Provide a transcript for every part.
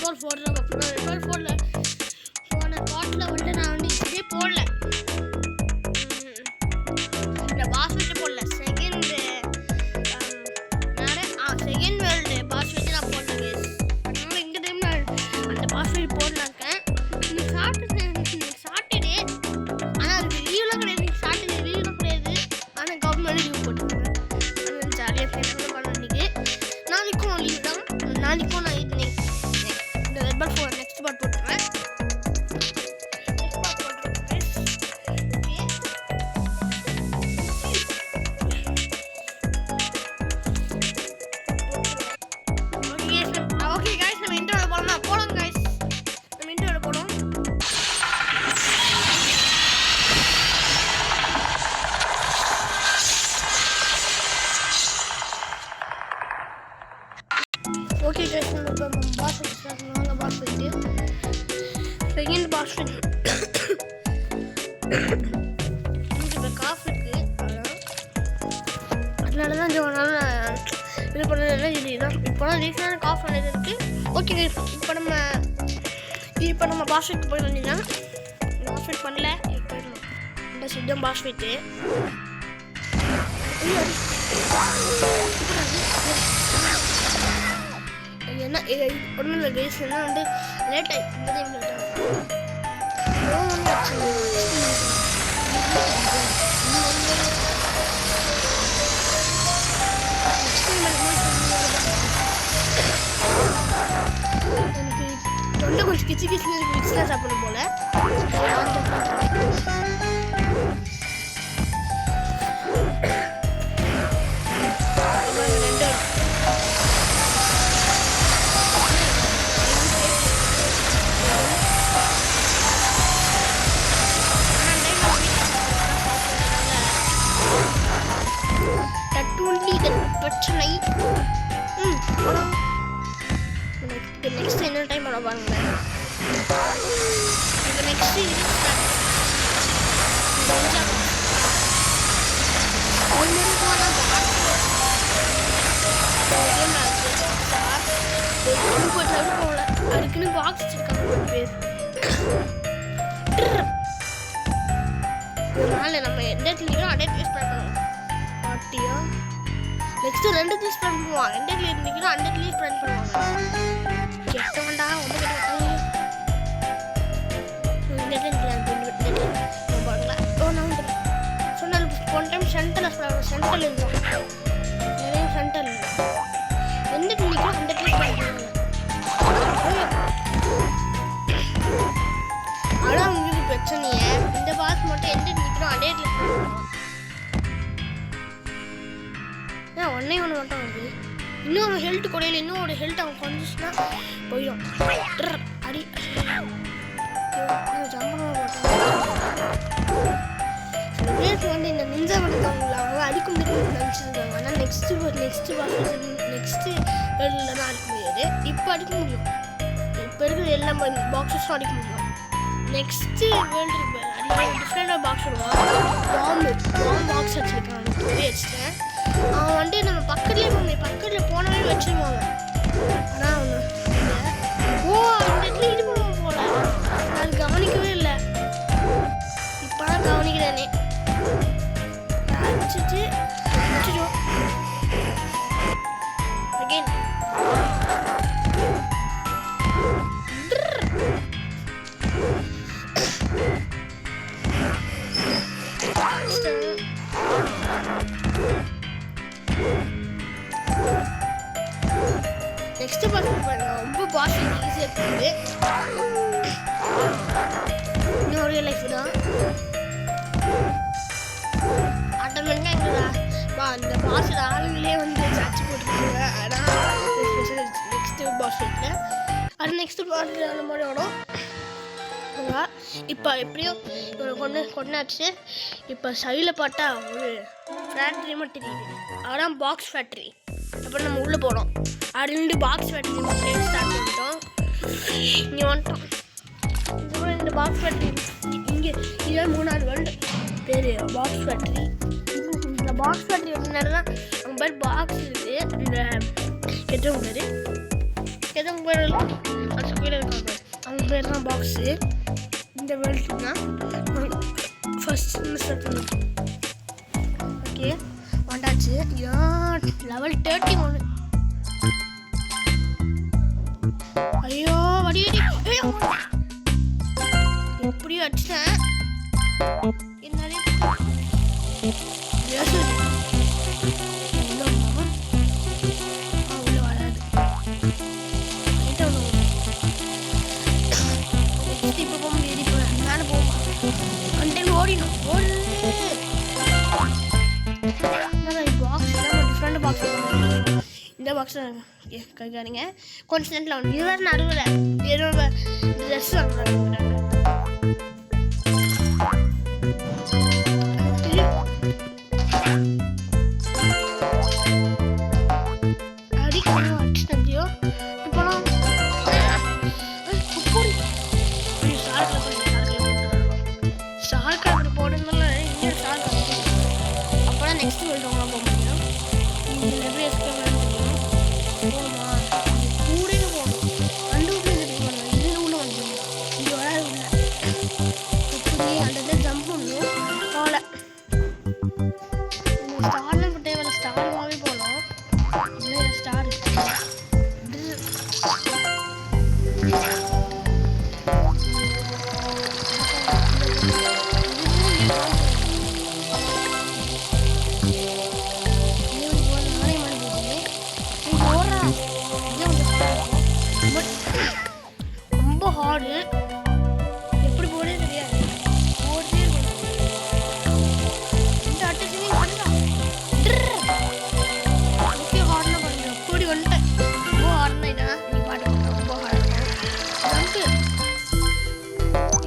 ரெட்பால் போடுறேன். அப்புறம் ரெட்பால் போடல போன பாட்டில் வந்துட்டு நான் வந்து இதே போடல, இந்த பாஸ் வச்சு போடல. செகண்ட் வேர்ல்டு பாஸ் வச்சு நான் போட்டேன். அதனால இந்த டைம் நான் அந்த பாஸ் வச்சு போடலாங்க. இன்னைக்கு சாட்டர்டே, ஆனால் அதுக்கு லீவ்லாம் கிடையாது. இன்னைக்கு சாட்டர்டே லீவ்லாம் கிடையாது, ஆனால் கவர்மெண்ட் லீவ் போட்டுருக்காங்க. அதனால ஜாலியாக ஃப்ரெண்ட்ஸ் பண்ண இன்னைக்கு. நாளைக்கும் லீவ் தான். நாளைக்கும் நான் இந்த ரெட்பால் நெக்ஸ்ட் பார்ட் போட்டுருவேன். ஓகே गाइस, நம்ம இன்ட்ரோல போலாம். गाइस, நம்ம இன்ட்ரோல போலாம். ஓகே गाइस, நம்ம பாஸ் ஸ்டார்ட் பண்ணுவாங்க. பாஸ் வெயிட் செகண்ட் பாஸ் இந்த காஃப் இருக்கு, அதனால தான் இது பண்ணல. இதுதான் இப்போலாம் ரீசனான காஃப் பண்ணது இருக்கு. ஓகே गाइस, இப்போ நம்ம பாஸ் வெயிட் போய் வந்தீங்கன்னா பாஸ் வெயிட் பண்ணல. இப்போ இந்த சித்தம் பாஸ் வெயிட்டு என்ன ஒன்றும் இல்லை கைஸ். என்ன வந்து லேட் ஆகி இந்த டைம் லேட் ஆகும். எனக்கு தொண்டை கொஞ்சம் கிச்சு கிச்சு மிக்ஸ்லாம் சாப்பிடும் போல. பிரச்சனை. நெக்ஸ்ட் என்ன டைம் பண்ண பாருங்க. இப்போ நெக்ஸ்ட் அதுக்குன்னு பாக்ஸ் வச்சிருக்காங்க ஒரு பேர். அதனால நம்ம எந்த இடத்துலையும் அதே யூஸ் பண்ணணும். பாட்டியா நெக்ஸ்ட் 2 யூஸ் பண்ணுவாங்க. 2 இருந்துச்சுன்னா 2 யூஸ் பண்ணுவாங்க. கெட்டவன்டா ஒன்று கெட்டவன். சொன்ன போன டைம் சென்டரில் சென்டரில் இருந்தோம். நிறைய சென்டர் இல்லை. எந்த கிளிக்கும் 2 யூஸ் பண்ணுவாங்க. ஆனால் உங்களுக்கு பிரச்சனையே இந்த பாஸ் மட்டும் எந்த நிற்கிறோம் அதே யூஸ் பண்ணுவோம். ஒன்னே ஒன்று மட்டும் வருது. இன்னொரு ஹெல்த் குறையில இன்னொரு ஹெல்த் அவன் கொஞ்சம் போயிடும். அடி சில பேருக்கு வந்து இந்த நிஞ்சா படுத்தவங்கள அவங்க அடிக்க முடியும்னு நினச்சிருக்காங்க. ஆனால் நெக்ஸ்ட் வேர்ல்டில் தான் அடிக்க முடியாது. இப்போ அடிக்க முடியும். இப்போ இருக்கிற எல்லா பாக்ஸஸும் அடிக்க முடியும். நெக்ஸ்ட் வேர்ல்டு டிஃப்ரெண்டாக பாக்ஸ் வருவான். பாம் பாக்ஸ் வச்சுருக்கான். வச்சுட்டேன். அவன் வந்துட்டு நம்ம பக்கத்தில் போனவே வச்சுருவாங்க. ஆனால் அவனு அந்த இடத்துல இது பண்ணுவோம் போல. நான் கவனிக்கவே இல்லை. இப்போ தான் கவனிக்கிறேனே. அடிச்சுட்டு அகெயின் நெக்ஸ்ட் பாருங்க. ரொம்ப பாஸ் ஈஸியாக இருக்குது. இன்னொரு லைஃப் தான் ஆட்டோமேட்டிக்காக எங்களா அந்த பாஸோட ஆளுங்களே வந்து சாட்சி போட்டுருக்காங்க. ஆனால் நெக்ஸ்ட் பாஸ் வீட்டில் அது நெக்ஸ்ட் பாஸ் அந்த மாதிரி வரும். இப்போ எப்படியோ இவரை கொண்டாச்சு. இப்போ சைடில் பார்த்தா ஒரு ஃபேக்ட்ரி மட்டும் தெரியுது. அதான் பாக்ஸ் ஃபேக்ட்ரி. அப்புறம் நம்ம உள்ளே போனோம். அது பாக்ஸ் ஃபேக்ட்ரி மட்டும் ஸ்டார்ட் பண்ணிட்டோம். இங்கே வந்துட்டோம். இதுக்கப்புறம் இந்த பாக்ஸ் ஃபேக்ட்ரி இங்கே இதுதான் 3வது வேர்ல்டு பேர் பாக்ஸ் ஃபேக்ட்ரி. இந்த பாக்ஸ் ஃபேக்ட்ரி என்னன்னா அங்கே பேர் பாக்ஸ் இருக்குது. இந்த கெட்டவங்க பேர் அது கீழே இருக்காங்க அவங்க பேர் தான் பாக்ஸு. இந்த வேர்ல்டுனா ஃபர்ஸ்ட் ஸ்டார்ட் பண்ணுவோம். ஓகே வந்தாச்சு. இதான் லெவல் 31. ஐயோ வடியடி எப்படியும் அடிச்சிட்டேன். என்னாலே உள்ள வராது. இப்போ போக முடியாது. இப்போ மேலே போகும் கண்டெய்ன் ஓடிடும். டிஃப்ரெண்ட் பாக்ஸ் இந்த பாக்ஸில் கைக்காரிங்க கொஞ்ச நேரத்தில் வந்து இதுவரை நடுவில் என்னோட ட்ரெஸ் வாங்குறாங்க. அடிச்சோ இப்போலாம் ஸ்டார் கலர் போடுறதுனால இன்னும் ஸ்டார் கலர் அப்போலாம் நெக்ஸ்ட் வேர்ல்டு போக முடியும். இதில் எப்படி எஸ்கேப் போகணுமா கூட போகணும். அந்த வீட்டில் இருந்து இதில் உள்ள வந்துடும். இது வராது உள்ள இப்படி அந்த ஜம்ப் பண்ணணும். போகல ஸ்டார்லாம் இப்போ தேவையில்ல. ஸ்டார்மாகவே போகலாம். இல்லை ஸ்டார் ரொம்ப ஹார்டு. எப்படி போடே தெரியாது. போட்டே இருக்கணும். இந்த அட்டச்சுமே ஓகே ஹார்ட்னா பாருங்க. அப்படி வந்துட்டேன். ரொம்ப ஹார்ட்னா இதான் நீ பாட்டு ரொம்ப ஹார்ட் ஜம்ப்பு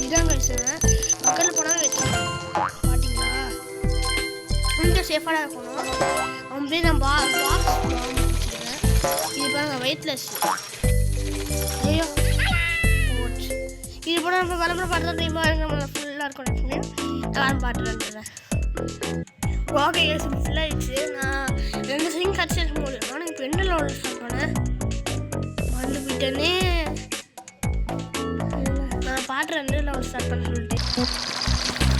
இதான் கழிச்சுவேன். பக்கத்தில் போனாலும் வச்சுருவேன். பார்த்தீங்களா கொஞ்சம் சேஃபாக இருக்கணும். அப்படியே நான் பாக்ஸ் வச்சுருக்கேன். இது பாருங்க வெயிட்லெஸ். ஐயோ இது போனால் நம்ம விளம்பர பாட்டு நம்ம ஃபுல்லாக இருக்கணும். நான் பாட்டுறேன். ஓகே ஃபுல்லாக ஆயிடுச்சு. நான் 2 செகண்ட் கட்சி இருக்கும் போது ஆனால் இப்போ எண்டில் ஒன்று ஸ்டார்ட் பண்ணேன். வந்து போயிட்டேனே. நான் பாட்டு 2 லெவல் ஸ்டார்ட் பண்ண சொல்லிட்டு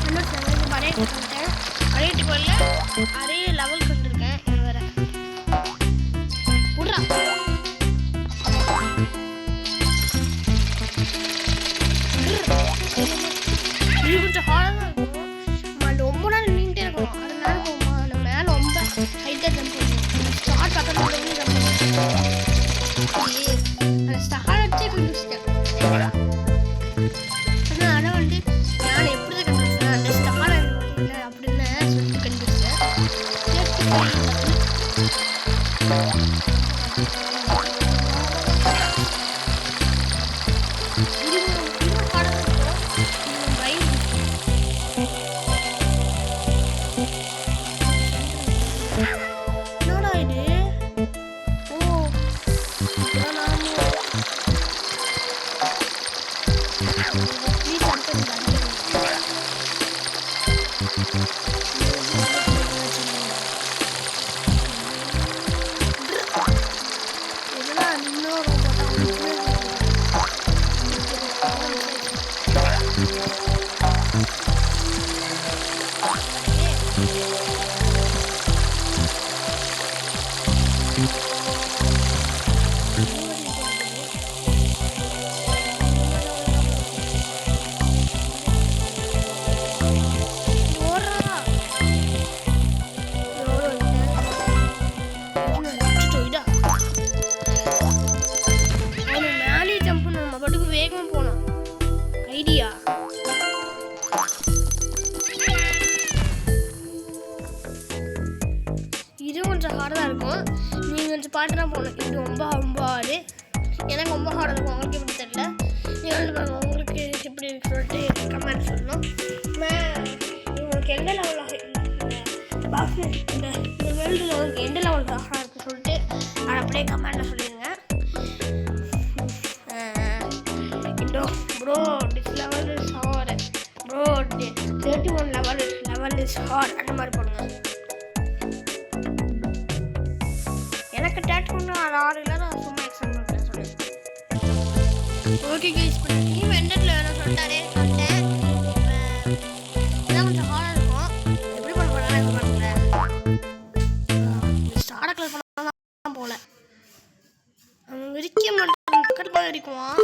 இன்னும் படையிட்டு வந்துட்டேன். படையிட்டு போயில அதே லெவல் கொண்டிருக்கேன். இது வேற விட்றா இது கொஞ்சம் ஹார்டாக தான் இருக்கும். நம்ம ரொம்ப நேரம் நின்றுட்டே இருக்கணும். அது மேலே போகுமா நம்ம மேலே ரொம்ப ஹைட்டாக ஜம்ப் பண்ணுவோம். ஸ்டார்ட் பக்கத்தில் ஜம்ப் பண்ணுவோம். அந்த ஸ்டார்ட் வச்சே கண்டுபிடிச்சிட்டேன். ஆனால் அதை வந்து நான் எப்படி தான் கண்டுபிடிச்சேன் அந்த ஸ்டார் இல்லை அப்படின்னு சொல்லிட்டு கண்டுபிடிச்சேன். பாட்டுலாம் போகணும். இது ரொம்ப ஹார்டு. எனக்கு ரொம்ப ஹார்டாக இருக்கும். உங்களுக்கு எப்படி தெரியல. நீங்கள் உங்களுக்கு எப்படி இருக்கு சொல்லிட்டு கமெண்ட் சொல்லணும். உங்களுக்கு எந்த லெவலில் பாக்ஸ் இந்த வேர்ல்டில் உங்களுக்கு எந்த லெவல் ஹார்டாக இருக்குது சொல்லிட்டு அதை அப்படியே கமெண்டில் சொல்லிடுங்க. Bro this level is hard. Bro 31 level is hard அந்த மாதிரி போடுங்க. எனக்கு டேட் பண்ண 6 இல்லை நான் சும்மா எக்ஸாம் பண்ணுறேன் சொல்லுங்கள். ஓகே கைஸ், இப்போ டீம் எண்டட்ல வேணும் சொல்லிட்டாரே சொல்லிட்டேன். இதான் கொஞ்சம் ஹார்டாக இருக்கும். எப்படி பண்ண போகிறேன் இது பண்ணுறேன். ஸ்டார்ட் கிளப் பண்ணலாம் போல. அவன் விரிக்க மாட்டான், பக்கத்து போய் விரிக்குவான்.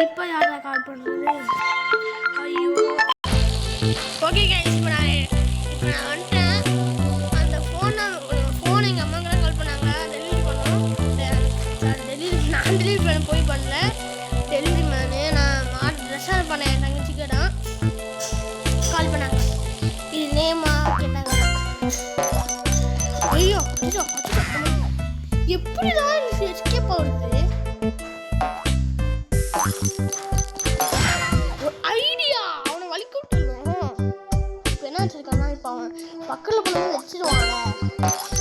இப்போ யாரை கால் பண்ணுறது? ஐயோ. ஓகே கைஸ், இப்போ நான் வந்துட்டேன். அந்த ஃபோன் எங்கள் அம்மாங்கெல்லாம் கால் பண்ணாங்க. டெலிவரி பண்ணோம். நான் டெலிவரி பண்ண போய் பண்ணல. டெலிவரி மேனு நான் ட்ரெஸ் ஆர்டர் பண்ணேன். என் தங்கச்சிக்கு தான் கால் பண்ணாங்க. இது நேமா கேட்டாங்க. ஐயோ எப்படிதான் எஸ்கேப் ஆகுது? ஒரு ஐடியா, அவனை வலிக்க விட்டுருவோம். இப்போ என்ன வச்சிருக்கான்னா, இப்போ அவன் பக்கத்தில் போனவங்க வச்சிருவாங்க.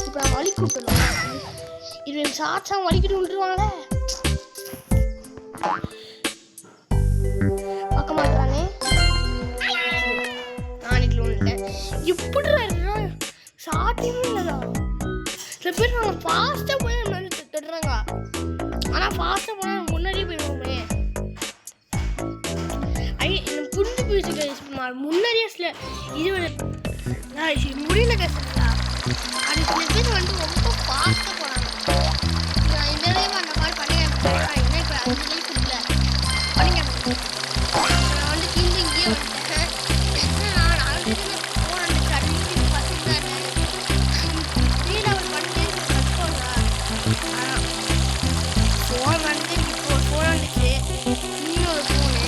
இப்போ நான் வலிக்க விட்டுருவேன். இது சாச்சா வலிக்கிட்டு விட்டுருவாங்களே. பார்க்க மாட்டானே. நாளைக்கு ஒன்று எப்படி சாத்தியமே இல்லைதா. சில பேர் நாங்கள் ஃபாஸ்ட்டாக போய் திட்டுறாங்க. ஆனால் ஃபாஸ்ட்டாக போனால் முன்னாடியே போயிடுவோமே. புரிஞ்சு போயிடுச்சு. முன்னாடியே சில இது முடியல கஷ்டங்களா. அது சில பேர் வந்து ரொம்ப ஃபாஸ்ட்டாக போனாங்க. நான் இந்த டைம் அந்த மாதிரி பண்ணிக்கிறேன். என்ன இப்போ அந்த லைஃப் இல்லை பண்ணிக்கிறேன். நான் வந்து கீழே இங்கேயே வந்துட்டேன். நான் ஆல்ரெடி ஃபோன் வந்துச்சு. அடிச்சு பசங்க வீடு அவர் பண்ணி கஷ்டம்ல. ஃபோன் வந்து இப்போ ஃபோன் வந்துச்சு. இன்னொரு ஃபோனு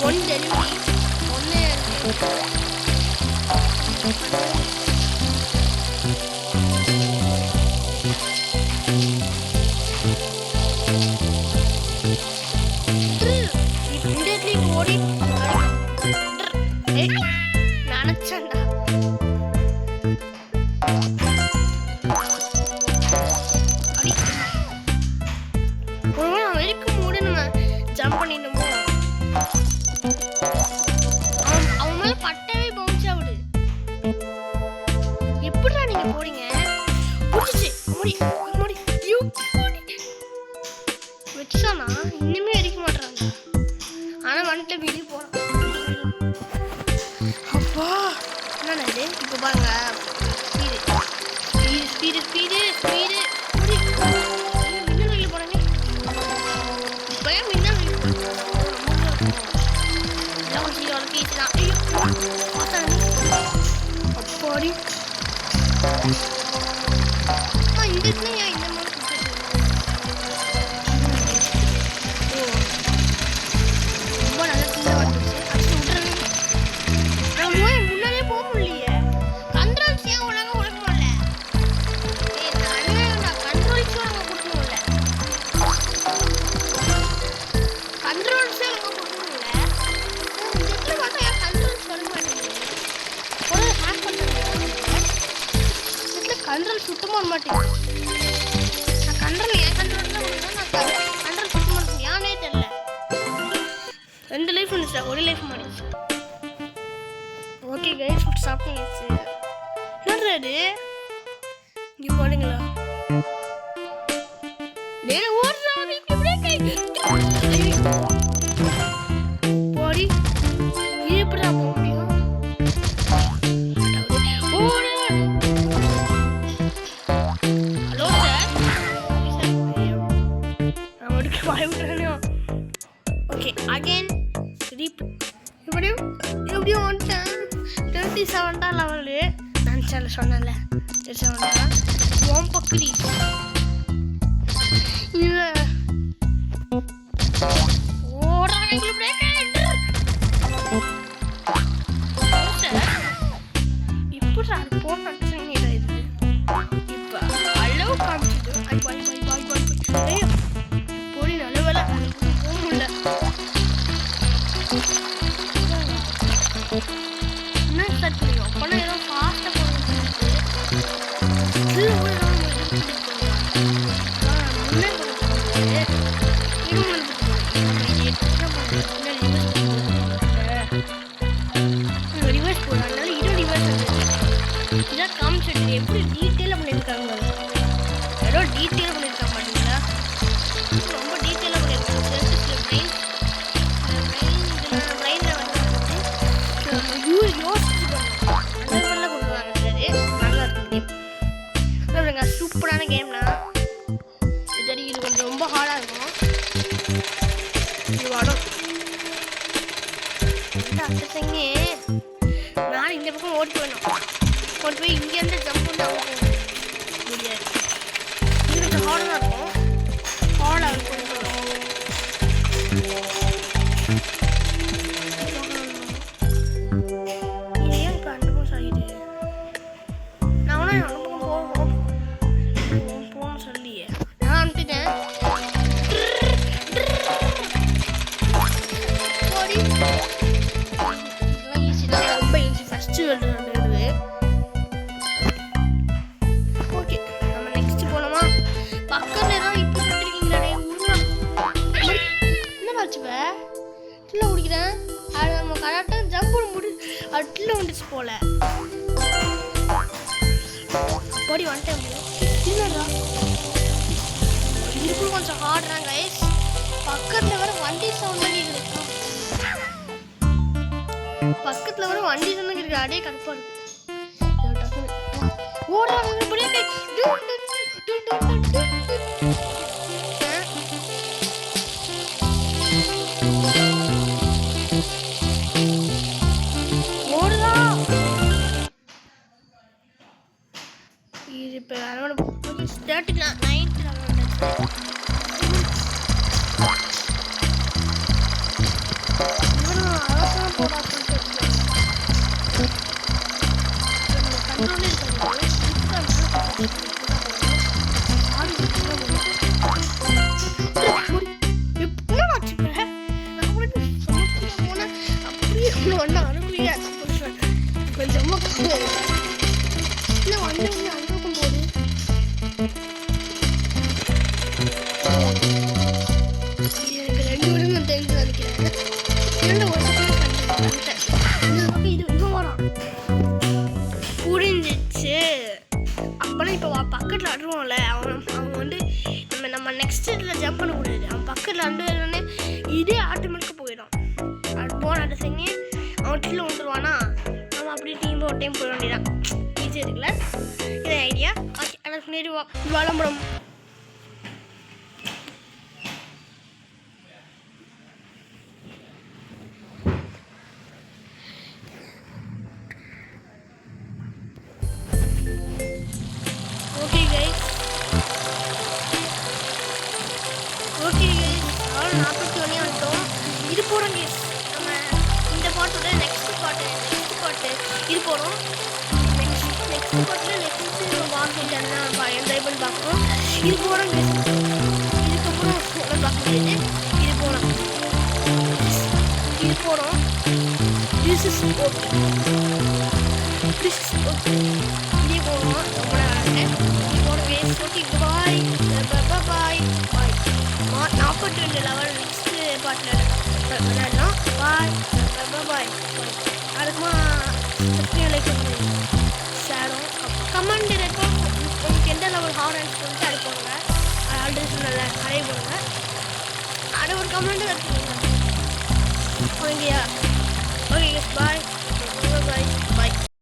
ஒன் டெலிவரி ஒன்று ஓடி நினைச்சேன்டா. வரைக்கும் மூட நம்ம ஜம்ப் பண்ணிடணுமோ. அவன் மேல பட்டவே பவுன்ஸ் ஆகுது. எப்படிடா நீங்க போறீங்க? முடிச்சு முடி முடி வச்சானா இன்னுமே அடிக்க மாட்டாங்க. ஆனா வந்துட்டு வீடியோ போறான். அப்பா என்னடா இது? இப்போ பாருங்க, ஸ்பீடு ஸ்பீடு ஸ்பீடு முடி மின்னல் வெளியே போறாங்க. இப்போ ஏன் மின்னல் வெளியே அப்பாடி இந்த இடத்துல இந்த மாதிரி ரொம்ப நல்ல கீழே வந்துச்சு. அப்படி விட்டுறேன். நம்ம முன்னாடியே போக முடியலையே. கண்ட்ரோல்ஸ் ஏன் ஒழுங்காக கொடுக்கணும்ல? நான் கண்ட்ரோல்ஸும் ஒழுங்காக கொடுக்கணும்ல. கண்ட்ரோல்ஸே ஒழுங்காக கொடுக்கணும்ல. இந்த இடத்துல பார்த்தா ஏன் கண்ட்ரோல்ஸ் வர மாட்டேங்குது? ஒரு ஹேக் பண்ணுறது கண்ட்ரோல் சுத்தமாக வர மாட்டேங்குது. நான் கண்ட்ரோல் ஏன் கண்ட்ரோல் தான் கொடுக்கணும். நான் கண்ட்ரோல் சுத்தமாக மாட்டேங்குது. யானே தெரியல. 2 லைஃப் வந்துச்சா, ஒரு லைஃப் மாறிடுச்சு. ஓகே கைஸ், ஃபுட் சாப்பிட்டீங்க. என்னது இங்கே போனீங்களா? போடி இது எப்படிடா போக முடியும்? ஹலோ சார், நான் ஒரு பயப்படுறேனோ. ஓகே அகைன் எப்படியும் வந்துட்டேன். 37 தான் லெவலு. நான் சார் சொன்னேன்ல 37 தான். ஓம் பக்கரி இல்லை ஓடுறாங்க. எங்களுக்கு பிரேக் ஆகிட்டு இப்படி அது போன இது இப்போ அளவு காமிச்சிது. ஐயோ போடி நல்ல வேலை போக முடியல. என்ன ஸ்டார்ட் பண்ணிடும் அப்போனா ஏதோ ஃபாஸ்ட்டாக போகிறது. ரிவர்ஸ் போடுறதுனால இன்னும் ரிவர்ஸ் இதான் காமிச்சிட்டு எப்படி டீட்டெயிலாக பண்ணியிருக்காங்க. ஏதோ டீட்டெயிலாக பண்ணியிருக்காங்க பார்த்தீங்களா? ரொம்ப டீட்டெயிலாக பண்ணியிருக்காங்க. வடம் அந்த தங்கி நான் இந்த பக்கம் ஓடி போயிடும் கொண்டு போய் இங்கேருந்து ஜம்ப் பண்ணி அவங்க முடியாது. இது கொஞ்சம் ஹார்டாக இருக்கும். ஹார்டாக இருக்கும். இது ஏன் இப்போ அந்த பக்கம் சாகிது? நான் வேணா அந்த பக்கம் போகணும்னு சொல்லியே நான் அனுப்பிட்டேன். ரொம்ப ஈஸி ஃபஸ்ட்டு எழுதுறது. ஓகே நம்ம நெக்ஸ்ட் போகலாமா? பக்கத்தில் ஏதாவது இப்போ வந்துருக்கீங்களே என்ன பாச்சுப்ப டில்ல முடிக்கிறேன். அது நம்ம கரெக்டாக ஜம்ப் முடி அது டில்ல வந்துச்சு போல. போடி வந்துட்டேன் இல்லைடா இது கொஞ்சம் ஹார்ட்றாங்க கைஸ். பக்கத்தில் வர வண்டி சவுண்ட் கேட்குது. பக்கத்துல வர வண்டி சொன்ன இருக்கு. அடே கடுப்பா இருக்கு. ஓடுறாங்க ஓடுதா இது இப்ப அரவணை 9th புரிஞ்சிச்சு. அப்போலாம் இப்போ பக்கத்தில் அடுவோம்ல அவங்க வந்து நம்ம நெக்ஸ்ட் இதில் ஜம்ப் பண்ணக்கூடாது. அவன் பக்கத்தில் அண்டு இதே ஆட்டோமேட்டிக்காக போயிடும். அது போன அடுத்த செஞ்சு அவன் கீழே வந்துடுவானா நம்ம அப்படியே டீம் ஒரு டைம் போயிட வேண்டியதான். ஈஸியாக இருக்குல்ல இதே ஐடியா. ஓகே அதுக்கு முன்னாடி விளம்பரம். ஓகே கைஸ் 41 வந்துட்டோம். இது போகிறோம் கைஸ். நம்ம இந்த பாட்டோட நெக்ஸ்ட் பாட்டு இது போகிறோம். நெக்ஸ்ட் பாட்டில் நெக்ஸ்ட்டு வாங்கிட்டு என்ஜாய் பண்ணி பார்க்குறோம். இது போகிறோம் கைஸ். இதுக்கப்புறம் பார்க்க முடியாது. இது போகிறோம் திஸ் இஸ் ஓகே இதே போகிறோம். ரொம்ப இதோட வேஸ்ட். ஓகே பாய் பாய் பாய். 42 லெவல் நெக்ஸ்ட்டு பாட்டில் விளையாடலாம். பாய் பாய். அதுக்குமா லைக் சேரும் கமெண்ட் இருக்கும். உங்களுக்கு எந்த லெவல் ஹார்ட் சொல்லிட்டு அது போடுங்க. ஆல்ரெடி சொன்னல அதே போடுங்க. அது ஒரு கமெண்ட் இருக்குங்க. ஓகேயா? ஓகே பாய் பாய் பாய்.